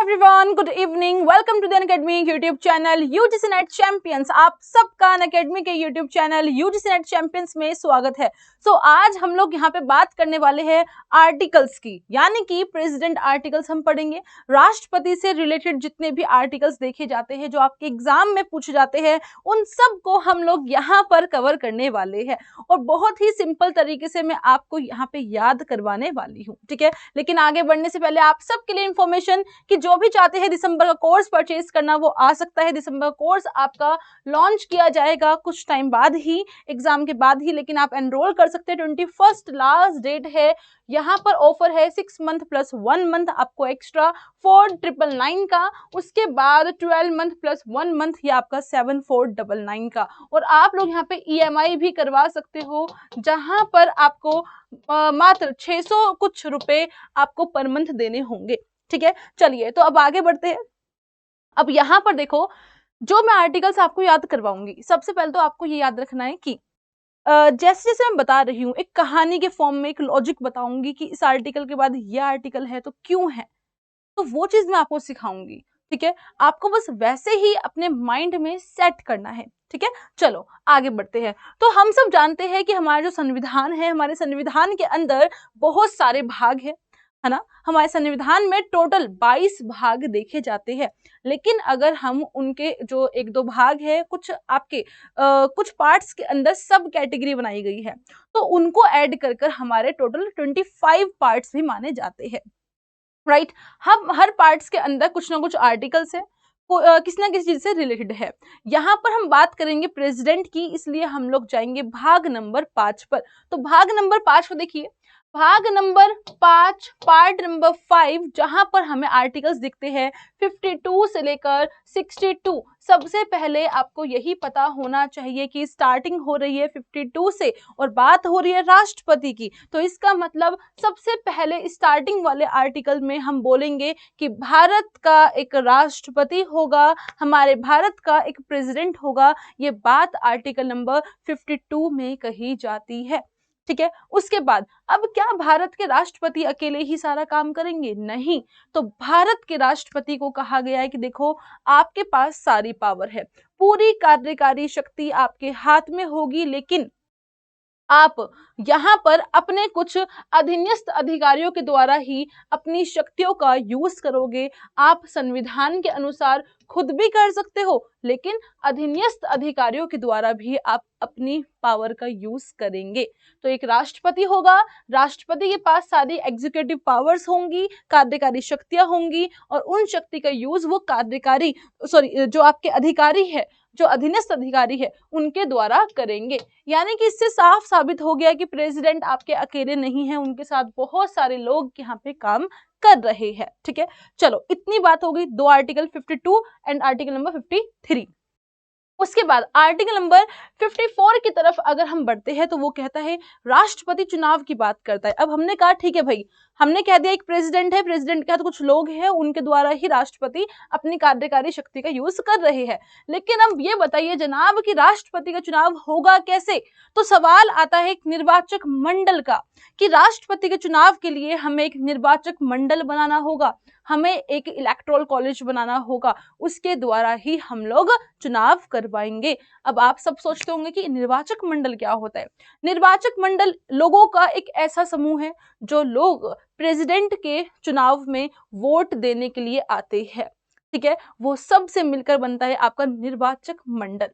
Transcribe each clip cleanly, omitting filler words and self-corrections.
Everyone, good evening. Welcome to the Unacademy YouTube channel UGC NET champions. आप सबका Unacademy के YouTube channel UGC NET champions में स्वागत है। आज हम लोग यहाँ पे बात करने वाले हैं आर्टिकल्स की, यानी कि प्रेसिडेंट आर्टिकल्स हम पढ़ेंगे। राष्ट्रपति से रिलेटेड जितने भी आर्टिकल्स देखे जाते हैं, जो आपके एग्जाम में पूछे जाते हैं, उन सब को हम लोग यहाँ पर कवर करने वाले हैं और बहुत ही सिंपल तरीके से मैं आपको यहाँ पे याद करवाने वाली हूँ, ठीक है। लेकिन आगे बढ़ने से पहले आप सबके लिए इन्फॉर्मेशन कि जो भी चाहते हैं दिसंबर का कोर्स परचेज करना, वो आ सकता है। दिसंबर का कोर्स आपका लॉन्च किया जाएगा कुछ टाइम बाद ही, एग्जाम के बाद ही, लेकिन आप एनरोल कर सकते हैं। 21 लास्ट डेट है। यहाँ पर ऑफर है 6 मंथ प्लस 1 मंथ आपको एक्स्ट्रा 4999 का, उसके बाद 12 मंथ प्लस 1 मंथ ये आपका 7499 का। और आप लोग यहाँ पे EMI भी करवा सकते हो, जहां पर आपको मात्र 600 कुछ रुपए आपको पर मंथ देने होंगे, ठीक है। चलिए तो अब आगे बढ़ते हैं। अब यहाँ पर देखो, जो मैं आर्टिकल्स आपको याद करवाऊंगी, सबसे पहले तो आपको ये याद रखना है कि जैसे जैसे मैं बता रही हूँ, एक कहानी के फॉर्म में एक लॉजिक बताऊंगी कि इस आर्टिकल के बाद ये आर्टिकल है तो क्यों है, तो वो चीज मैं आपको सिखाऊंगी, ठीक है। आपको बस वैसे ही अपने माइंड में सेट करना है, ठीक है। चलो आगे बढ़ते हैं। तो हम सब जानते हैं कि हमारा जो संविधान है, हमारे संविधान के अंदर बहुत सारे भाग है ना। हमारे संविधान में टोटल 22 भाग देखे जाते हैं, लेकिन अगर हम उनके जो एक दो भाग है, कुछ आपके कुछ पार्ट्स के अंदर सब कैटेगरी बनाई गई है, तो उनको ऐड कर कर हमारे टोटल 25 पार्ट्स भी माने जाते हैं, राइट। हम हर पार्ट्स के अंदर कुछ ना कुछ आर्टिकल्स है, किसी ना किसी चीज से रिलेटेड है। यहाँ पर हम बात करेंगे प्रेसिडेंट की, इसलिए हम लोग जाएंगे भाग नंबर 5 पर। तो भाग नंबर 5 को देखिए, भाग नंबर 5 पार्ट नंबर 5, जहां पर हमें आर्टिकल्स दिखते हैं 52 से लेकर 62। सबसे पहले आपको यही पता होना चाहिए कि स्टार्टिंग हो रही है 52 से और बात हो रही है राष्ट्रपति की, तो इसका मतलब सबसे पहले स्टार्टिंग वाले आर्टिकल में हम बोलेंगे कि भारत का एक राष्ट्रपति होगा, हमारे भारत का एक प्रेसिडेंट होगा। ये बात आर्टिकल नंबर 52 में कही जाती है, ठीक है। उसके बाद अब क्या भारत के राष्ट्रपति अकेले ही सारा काम करेंगे? नहीं। तो भारत के राष्ट्रपति को कहा गया है कि देखो, आपके पास सारी पावर है, पूरी कार्यकारी शक्ति आपके हाथ में होगी, लेकिन आप यहाँ पर अपने कुछ अधीनस्थ अधिकारियों के द्वारा ही अपनी शक्तियों का यूज करोगे। आप संविधान के अनुसार खुद भी कर सकते हो, लेकिन अधीनस्थ अधिकारियों के द्वारा भी आप अपनी पावर का यूज करेंगे। तो एक राष्ट्रपति होगा, राष्ट्रपति के पास सारी एग्जीक्यूटिव पावर्स होंगी, कार्यकारी शक्तियां होंगी, और उन शक्ति का यूज वो कार्यकारी जो आपके अधिकारी है, जो अधीनस्थ अधिकारी है, उनके द्वारा करेंगे। यानी कि इससे साफ साबित हो गया कि प्रेसिडेंट आपके अकेले नहीं है, उनके साथ बहुत सारे लोग यहाँ पे काम कर रहे हैं, ठीक है। चलो इतनी बात हो गई, दो आर्टिकल 52 एंड आर्टिकल नंबर 53। उसके बाद आर्टिकल नंबर 54 की तरफ अगर हम बढ़ते हैं, तो वो कहता है राष्ट्रपति चुनाव की बात करता है। अब हमने कहा ठीक है भाई, हमने कह दिया एक प्रेसिडेंट है, प्रेसिडेंट का तो कुछ लोग हैं, उनके द्वारा ही राष्ट्रपति अपनी कार्यकारी शक्ति का यूज कर रहे हैं। लेकिन अब ये बताइए जनाब कि राष्ट्रपति का चुनाव होगा कैसे? तो सवाल आता है एक निर्वाचक मंडल का, कि राष्ट्रपति के चुनाव के लिए हमें एक निर्वाचक मंडल बनाना होगा, हमें एक इलेक्टोरल कॉलेज बनाना होगा, उसके द्वारा ही हम लोग चुनाव करवाएंगे। अब आप सब सोचते होंगे कि निर्वाचक मंडल क्या होता है। निर्वाचक मंडल लोगों का एक ऐसा समूह है जो लोग प्रेसिडेंट के चुनाव में वोट देने के लिए आते हैं, ठीक है। वो सब से मिलकर बनता है आपका निर्वाचक मंडल।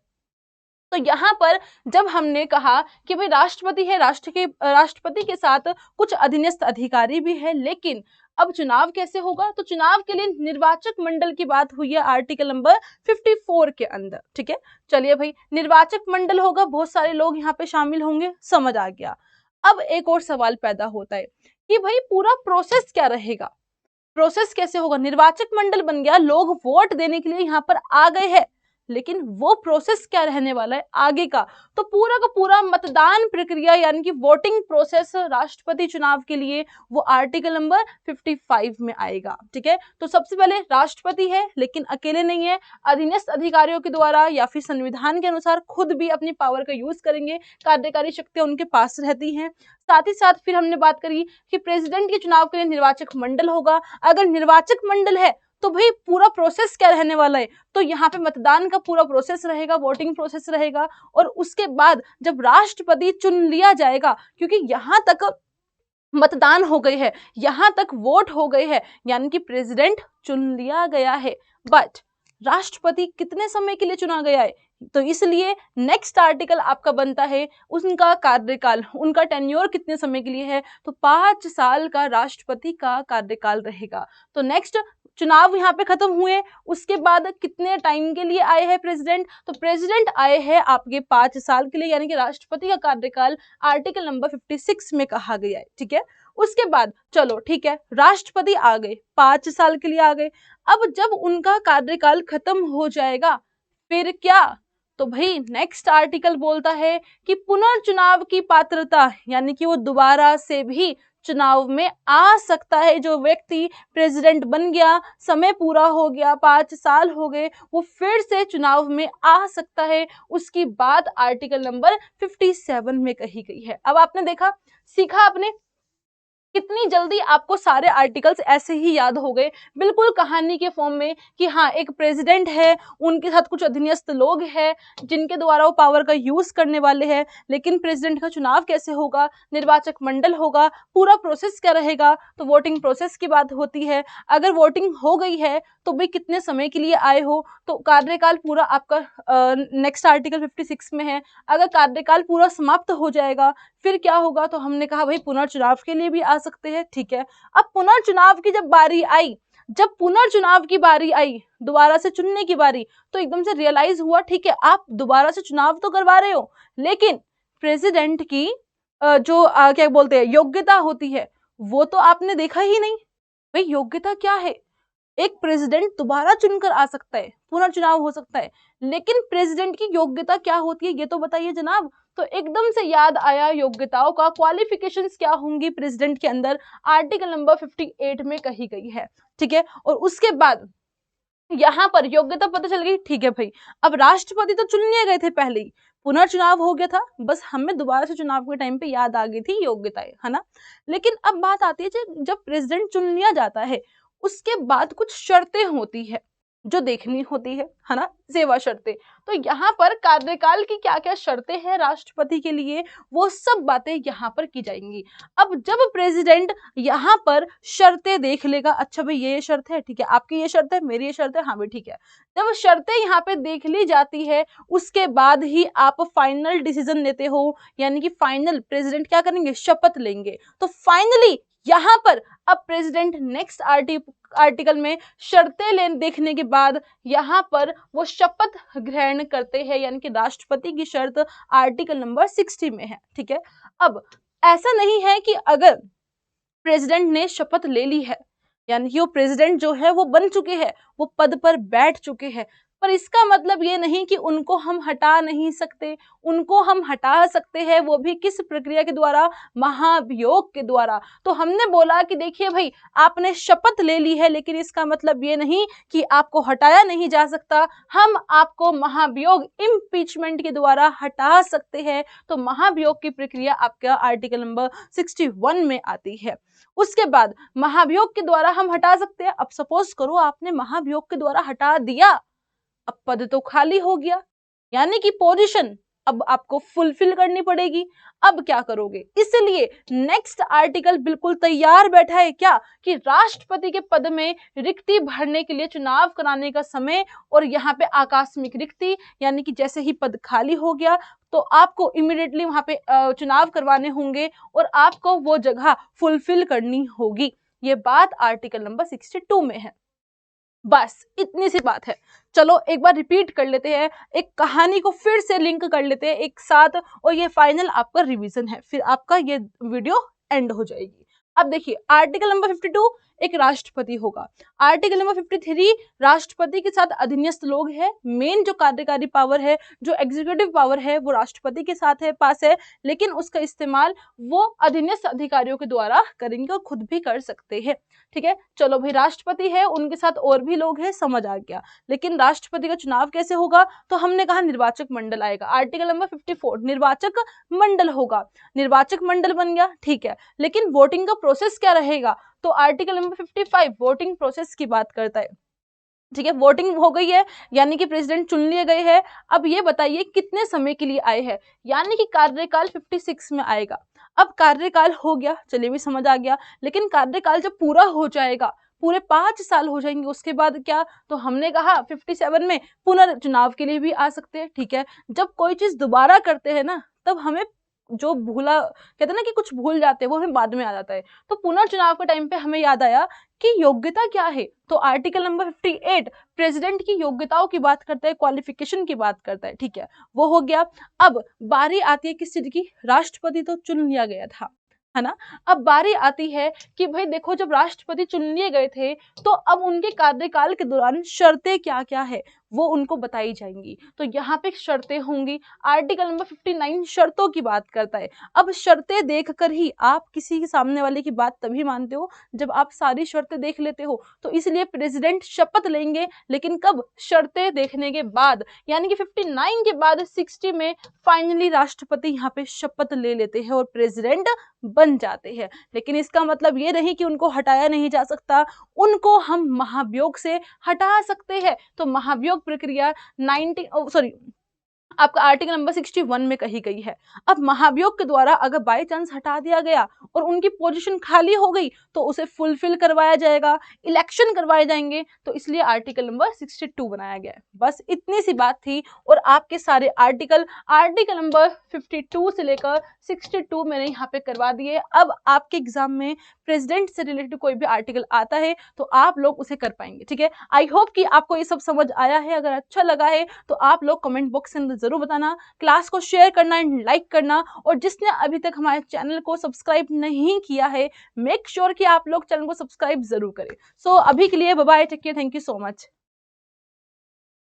तो यहाँ पर जब हमने कहा कि भाई राष्ट्रपति है, राष्ट्रपति के साथ कुछ अधीनस्थ अधिकारी भी है, लेकिन अब चुनाव कैसे होगा? तो चुनाव के लिए निर्वाचक मंडल की बात हुई है आर्टिकल नंबर 54 के अंदर, ठीक है। चलिए भाई, निर्वाचक मंडल होगा, बहुत सारे लोग यहाँ पे शामिल होंगे, समझ आ गया। अब एक और सवाल पैदा होता है कि भाई पूरा प्रोसेस क्या रहेगा, प्रोसेस कैसे होगा? निर्वाचक मंडल बन गया, लोग वोट देने के लिए यहाँ पर आ गए हैं, लेकिन वो प्रोसेस क्या रहने वाला है आगे का? तो पूरा का पूरा मतदान प्रक्रिया, यानी कि वोटिंग प्रोसेस राष्ट्रपति चुनाव के लिए, वो आर्टिकल नंबर 55 में आएगा, ठीक है। तो सबसे पहले राष्ट्रपति है, लेकिन अकेले नहीं है, अधीनस्थ अधिकारियों के द्वारा या फिर संविधान के अनुसार खुद भी अपनी पावर का यूज करेंगे, कार्यकारी शक्तियां उनके पास रहती हैं। साथ ही साथ फिर हमने बात करी कि प्रेसिडेंट के चुनाव के लिए निर्वाचक मंडल होगा। अगर निर्वाचक मंडल है तो भाई पूरा प्रोसेस क्या रहने वाला है, तो यहाँ पे मतदान का पूरा प्रोसेस रहेगा, वोटिंग प्रोसेस रहेगा, और उसके बाद जब राष्ट्रपति चुन लिया जाएगा, क्योंकि यहाँ तक मतदान हो गई है, यहाँ तक वोट हो गए हैं, यानी कि प्रेसिडेंट चुन लिया गया है, बट राष्ट्रपति कितने समय के लिए चुना गया है, तो इसलिए नेक्स्ट आर्टिकल आपका बनता है उनका कार्यकाल, उनका टेन्योर कितने समय के लिए है, तो 5 साल का राष्ट्रपति का कार्यकाल रहेगा। तो नेक्स्ट चुनाव यहाँ पे खत्म हुए, उसके बाद कितने टाइम के लिए आए हैं प्रेसिडेंट, तो प्रेसिडेंट आए हैं आपके 5 साल के लिए, यानी कि राष्ट्रपति का कार्यकाल आर्टिकल नंबर 56 में कहा गया है, ठीक है। उसके बाद चलो ठीक है, राष्ट्रपति आ गए, 5 साल के लिए आ गए। अब जब उनका कार्यकाल खत्म हो जाएगा फिर क्या, तो भाई नेक्स्ट आर्टिकल बोलता है कि पुनर्चुनाव की पात्रता, यानी कि वो दोबारा से भी चुनाव में आ सकता है। जो व्यक्ति प्रेसिडेंट बन गया, समय पूरा हो गया, 5 साल हो गए, वो फिर से चुनाव में आ सकता है। उसकी बात आर्टिकल नंबर 57 में कही गई है। अब आपने देखा, सीखा आपने, कितनी जल्दी आपको सारे आर्टिकल्स ऐसे ही याद हो गए, बिल्कुल कहानी के फॉर्म में, कि हाँ एक प्रेसिडेंट है, उनके साथ कुछ अधीनस्थ लोग हैं जिनके द्वारा वो पावर का यूज करने वाले हैं, लेकिन प्रेसिडेंट का चुनाव कैसे होगा, निर्वाचक मंडल होगा, पूरा प्रोसेस क्या रहेगा, तो वोटिंग प्रोसेस की बात होती है। अगर वोटिंग हो गई है तो भाई कितने समय के लिए आए हो, तो कार्यकाल पूरा आपका नेक्स्ट आर्टिकल 56 में है। अगर कार्यकाल पूरा समाप्त हो जाएगा फिर क्या होगा, तो हमने कहा भाई पुनर्चुनाव के लिए भी आ सकते हैं, ठीक है। अब पुनर्चुनाव की जब बारी आई, जब पुनर्चुनाव की बारी आई, दोबारा से चुनने की बारी, तो एकदम से रियलाइज हुआ, ठीक है आप दोबारा से चुनाव तो करवा रहे हो, लेकिन प्रेसिडेंट की जो क्या बोलते हैं योग्यता होती है, वो तो आपने देखा ही नहीं। भाई योग्यता क्या है, एक प्रेसिडेंट दोबारा चुनकर आ सकता है, पुनर्चुनाव हो सकता है, लेकिन प्रेसिडेंट की योग्यता क्या होती है ये तो बताइए जनाब। तो एकदम से याद आया योग्यताओं का, क्वालिफिकेशंस क्या होंगी प्रेसिडेंट के अंदर, आर्टिकल नंबर 58 में कही गई है, ठीक है। और उसके बाद यहाँ पर योग्यता पता चल गई, ठीक है भाई अब राष्ट्रपति तो चुन लिए गए थे पहले ही, पुनर्चुनाव हो गया था, बस हमें दोबारा से चुनाव के टाइम पे याद आ गई थी योग्यताएं, है ना। लेकिन अब बात आती है जब प्रेसिडेंट चुन लिया जाता है, उसके बाद कुछ शर्तें होती है जो देखनी होती है ना, सेवा शर्तें। तो यहाँ पर कार्यकाल की क्या क्या शर्तें हैं राष्ट्रपति के लिए, वो सब बातें यहाँ पर की जाएंगी। अब जब प्रेसिडेंट यहाँ पर शर्तें देख लेगा, अच्छा भाई ये शर्त है, ठीक है आपकी ये शर्त है, मेरी ये शर्त है, हाँ भाई ठीक है। जब शर्तें यहाँ पे देख ली जाती है, उसके बाद ही आप फाइनल डिसीजन लेते हो, यानी कि फाइनल प्रेसिडेंट क्या करेंगे, शपथ लेंगे। तो फाइनली यहाँ पर अब प्रेसिडेंट नेक्स्ट आर्टिकल में शर्तें देखने के बाद यहाँ पर वो शपथ ग्रहण करते हैं, यानी कि राष्ट्रपति की शर्त आर्टिकल नंबर 60 में है, ठीक है। अब ऐसा नहीं है कि अगर प्रेसिडेंट ने शपथ ले ली है, यानी कि वो प्रेसिडेंट जो है वो बन चुके हैं, वो पद पर बैठ चुके हैं, पर इसका मतलब ये नहीं कि उनको हम हटा नहीं सकते। उनको हम हटा सकते हैं, वो भी किस प्रक्रिया के द्वारा, महाभियोग के द्वारा। तो हमने बोला कि देखिए भाई आपने शपथ ले ली है, लेकिन इसका मतलब ये नहीं कि आपको हटाया नहीं जा सकता, हम आपको महाभियोग इम्पीचमेंट के द्वारा हटा सकते हैं। तो महाभियोग की प्रक्रिया आपका आर्टिकल नंबर 61 में आती है। उसके बाद महाभियोग के द्वारा हम हटा सकते हैं। अब सपोज करो आपने महाभियोग के द्वारा हटा दिया, अब पद तो खाली हो गया, यानी कि पोजीशन अब आपको फुलफिल करनी पड़ेगी। अब क्या करोगे, इसलिए नेक्स्ट आर्टिकल बिल्कुल तैयार बैठा है क्या, कि राष्ट्रपति के पद में रिक्ति भरने के लिए चुनाव कराने का समय, और यहाँ पे आकस्मिक रिक्ति, यानी कि जैसे ही पद खाली हो गया तो आपको इमीडिएटली वहां पे चुनाव करवाने होंगे और आपको वो जगह फुलफिल करनी होगी। ये बात आर्टिकल नंबर 62 में है। बस इतनी सी बात है। चलो एक बार रिपीट कर लेते हैं, एक कहानी को फिर से लिंक कर लेते हैं एक साथ, और ये फाइनल आपका रिवीजन है, फिर आपका ये वीडियो एंड हो जाएगी। अब देखिए आर्टिकल नंबर 52 एक राष्ट्रपति होगा, आर्टिकल नंबर 53 राष्ट्रपति के साथ अधीनस्थ लोग हैं। मेन जो कार्यकारी पावर है, जो एग्जीक्यूटिव पावर है, वो राष्ट्रपति के साथ है, पास है, लेकिन उसका इस्तेमाल वो अधीनस्थ अधिकारियों के द्वारा करेंगे और खुद भी कर सकते हैं, ठीक है। चलो भाई राष्ट्रपति है, उनके साथ और भी लोग हैं, समझ आ गया। लेकिन राष्ट्रपति का चुनाव कैसे होगा, तो हमने कहा निर्वाचक मंडल आएगा, आर्टिकल नंबर 54 निर्वाचक मंडल होगा, निर्वाचक मंडल बन गया, ठीक है। लेकिन वोटिंग का प्रोसेस क्या रहेगा, तो आर्टिकल नंबर 55 वोटिंग प्रोसेस की बात करता है। ठीक है, वोटिंग हो गई है, यानी कि प्रेसिडेंट चुन लिए गए हैं। अब ये बताइए कितने समय के लिए आए हैं, यानी कि कार्यकाल 56 में आएगा। अब कार्यकाल हो गया, चलिए भी समझ आ गया, लेकिन कार्यकाल जब पूरा हो जाएगा, पूरे 5 साल हो जाएंगे, उसके बाद क्या, तो हमने कहा 57 में पुनर्चुनाव के लिए भी आ सकते हैं। ठीक है, जब कोई चीज दोबारा करते हैं ना, तब हमें जो भूला, कहते हैं ना कि कुछ भूल जाते हैं, वो हमें बाद में आ जाता है। तो पुनर्चुनाव के टाइम पे हमें याद आया कि योग्यता क्या है, तो आर्टिकल नंबर 58 प्रेसिडेंट की योग्यताओं की बात करता है, क्वालिफिकेशन की बात करता है। ठीक है, वो हो गया। अब बारी आती है किस चीज की, राष्ट्रपति तो चुन लिया गया था, है ना। अब बारी आती है कि भाई देखो, जब राष्ट्रपति चुन लिए गए थे, तो अब उनके कार्यकाल के दौरान शर्तें क्या क्या है वो उनको बताई जाएंगी। तो यहाँ पे शर्तें होंगी, आर्टिकल नंबर 59 शर्तों की बात करता है। अब शर्तें देखकर ही आप किसी के सामने वाले की बात तभी मानते हो जब आप सारी शर्तें देख लेते हो। तो इसलिए प्रेसिडेंट शपथ लेंगे, लेकिन कब, शर्तें देखने के बाद, यानी कि 59 के बाद 60 में फाइनली राष्ट्रपति यहाँ पे शपथ ले लेते हैं और प्रेसिडेंट बन जाते हैं। लेकिन इसका मतलब ये नहीं कि उनको हटाया नहीं जा सकता, उनको हम महाभियोग से हटा सकते हैं। तो महाभियोग प्रक्रिया 90 आपका आर्टिकल नंबर 61 में कही गई है। अब महाभियोग के द्वारा अगर बाय चांस हटा दिया गया और उनकी पोजीशन खाली हो गई, तो उसे फुलफिल करवाया जाएगा, इलेक्शन करवाए जाएंगे। तो इसलिए आर्टिकल नंबर 62 बनाया गया है। बस इतनी सी बात थी, और आपके सारे आर्टिकल नंबर 52 से लेकर 62 मैंने यहाँ पे करवा दिए। अब आपके एग्जाम में प्रेसिडेंट से रिलेटेड कोई भी आर्टिकल आता है तो आप लोग उसे कर पाएंगे। ठीक है, आई होप कि आपको ये सब समझ आया है। अगर अच्छा लगा है तो आप लोग कमेंट बॉक्स के अंदर जरूर बताना, क्लास को शेयर करना एंड लाइक करना, और जिसने अभी तक हमारे चैनल को सब्सक्राइब नहीं किया है, मेक श्योर कि आप लोग चैनल को सब्सक्राइब जरूर करें। सो अभी के लिए bye bye, take care, thank you so much.